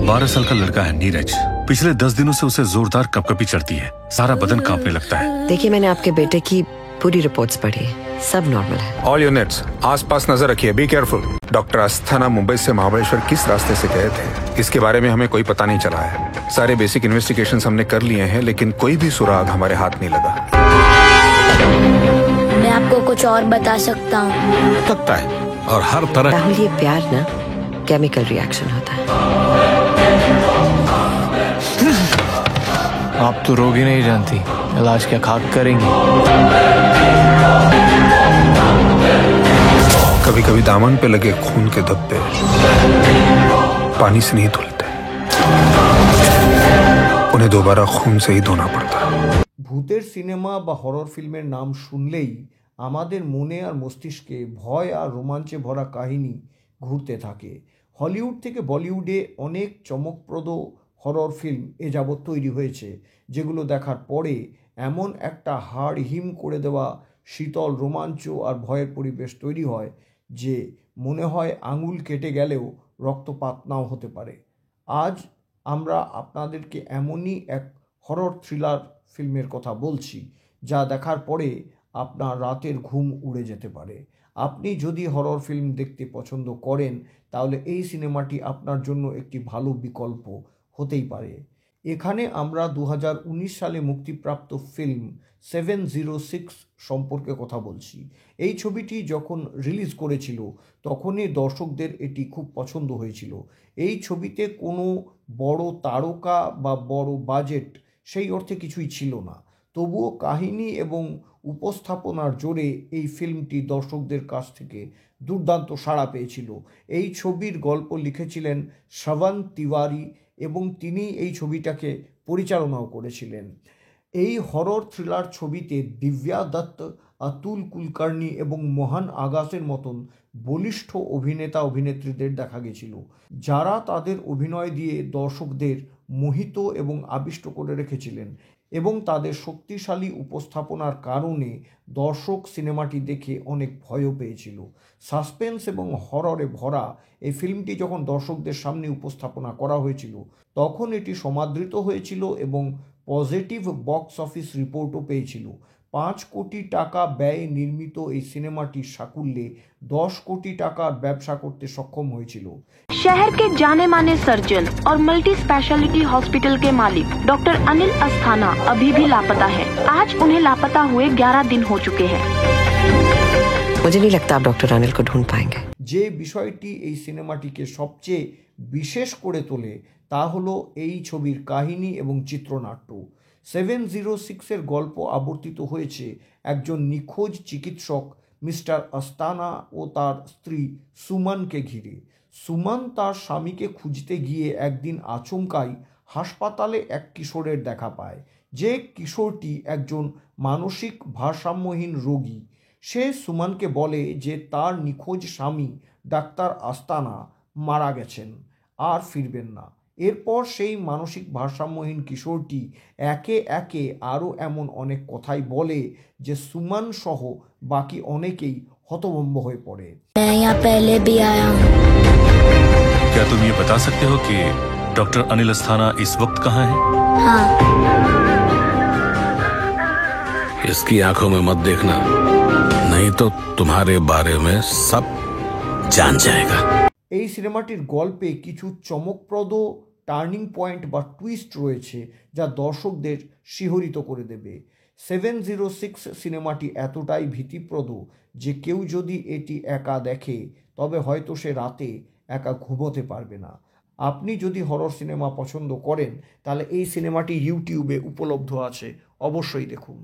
12 साल का लड़का है नीरज। पिछले 10 दिनों से उसे जोरदार कपकपी चढ़ती है, सारा बदन कांपने लगता है। देखिए, मैंने आपके बेटे की पूरी रिपोर्ट्स पढ़ी, सब नॉर्मल है। ऑल यूनिट्स आसपास नजर रखिए, be careful. Doctor Asthana Mumbai से महाबलेश्वर किस रास्ते से गए थे, इसके बारे में हमें कोई पता नहीं चला है। सारे बेसिक इन्वेस्टिगेशंस हमने कर लिए हैं, लेकिन कोई भी सुराग हमारे हाथ नहीं लगा। मैं आपको कुछ और बता सकता हूँ। लगता है और हर तरह। राहुल, ये प्यार ना केमिकल रिएक्शन होता है। आप तो रोग ही नहीं जानती, इलाज क्या खाक करेंगी। कभी कभी दामन पे लगे खून के धब्बे पानी से नहीं धुलते, उन्हें दोबारा खून से ही धोना पड़ता है। ভূতের সিনেমা বা হরর ফিল্মের নাম শুনলেই আমাদের মনে আর মস্তিষ্কে ভয় আর রোমাঞ্চে ভরা কাহিনী ঘুরতে থাকে। হলিউড থেকে বলিউডে অনেক চমকপ্রদ হরর ফিল্ম এ যাবৎ তৈরি হয়েছে, যেগুলো দেখার পরে এমন একটা হাড় হিম করে দেওয়া শীতল রোমাঞ্চ আর ভয়ের পরিবেশ তৈরি হয় যে মনে হয় আঙুল কেটে গেলেও রক্তপাত নাও হতে পারে। আজ আমরা আপনাদেরকে এমনই এক হরর থ্রিলার ফিল্মের কথা বলছি, যা দেখার পরে আপনার রাতের ঘুম উড়ে যেতে পারে। আপনি যদি হরর ফিল্ম দেখতে পছন্দ করেন, তাহলে এই সিনেমাটি আপনার জন্য একটি ভালো বিকল্প হতেই পারে। এখানে আমরা 2019 সালে মুক্তিপ্রাপ্ত ফিল্ম 706 সম্পর্কে কথা বলছি। এই ছবিটি যখন রিলিজ করেছিল তখনই দর্শকদের এটি খুব পছন্দ হয়েছিল। এই ছবিতে কোনো বড় তারকা বা বড় বাজেট সেই অর্থে কিছুই ছিল না, তবুও কাহিনী এবং উপস্থাপনার জোরে এই ফিল্মটি দর্শকদের কাছ থেকে দুর্দান্ত সাড়া পেয়েছিল। এই ছবির গল্প লিখেছিলেন শ্রবণ তিওয়ারি এবং তিনি এই ছবিটাকে পরিচালনাও করেছিলেন। এই হরর থ্রিলার ছবিতে দিব্যা দত্ত, অতুল কুলকার্নি এবং মোহন আগাসের মতন বলিষ্ঠ অভিনেতা অভিনেত্রীদের দেখা গেছিল, যারা তাদের অভিনয় দিয়ে দর্শকদের মোহিত এবং আবিষ্ট করে রেখেছিলেন এবং তাদের শক্তিশালী উপস্থাপনার কারণে দর্শক সিনেমাটি দেখে অনেক ভয়ও পেয়েছিল। সাসপেন্স এবং হররে ভরা এই ফিল্মটি যখন দর্শকদের সামনে উপস্থাপনা করা হয়েছিল তখন এটি সমাদৃত হয়েছিল এবং পজিটিভ বক্স অফিস রিপোর্টও পেয়েছিল। 5 কোটি টাকা ব্যয়ে নির্মিত এই সিনেমাটি সাকুল্যে 10 কোটি টাকার ব্যবসা করতে সক্ষম হয়েছিল। शहर के जाने माने सर्जन और मल्टी स्पेशलिटी हॉस्पिटल के मालिक डॉक्टर अनिल अस्थाना अभी भी लापता है। आज उन्हें लापता हुए 11 दिन हो चुके हैं। मुझे नहीं लगता आप डॉक्टर अनिल को ढूंढ पाएंगे। যে বিষয়টি এই সিনেমাটিকে সবচেয়ে বিশেষ করে তোলে তা হলো এই ছবির কাহিনী এবং চিত্রনাট্য। 706 গল্প আবর্তিত হয়েছে একজন নিখোঁজ চিকিৎসক মিস্টার আস্তানা ও তার স্ত্রী সুমনকে ঘিরে। সুমন তার স্বামীকে খুঁজতে গিয়ে একদিন আচমকাই হাসপাতালে এক কিশোরের দেখা পায়, যে কিশোরটি একজন মানসিক ভারসাম্যহীন রোগী। সে সুমনকে বলে যে তার নিখোঁজ স্বামী ডাক্তার আস্তানা মারা গেছেন আর ফিরবেন না। এরপর সেই মানসিক ভারসাম্যহীন কিশোরটি একে একে আরও এমন অনেক কথাই বলে যে সুমন সহ বাকি অনেকেই হতভম্ব হয়ে পড়ে। क्या तुम ये बता सकते हो कि डॉक्टर अनिल अस्थाना इस वक्त कहाँ है? हाँ। इसकी आंखों में मत देखना, नहीं तो तुम्हारे बारे में सब जान जाएगा। এই সিনেমাটির গল্পে কিছু চমকপ্রদ টার্নিং পয়েন্ট বা টুইস্ট রয়েছে যা দর্শকদের শিহরিত করে দেবে। 706 সিনেমাটি এতটাই ভীতিপ্রদ যে কেউ যদি এটি একা দেখে তবে হয়তো সে রাতে একা ঘুমোতে পারবে না। আপনি যদি হরর সিনেমা পছন্দ করেন তাহলে এই সিনেমাটি ইউটিউবে উপলব্ধ আছে, অবশ্যই দেখুন।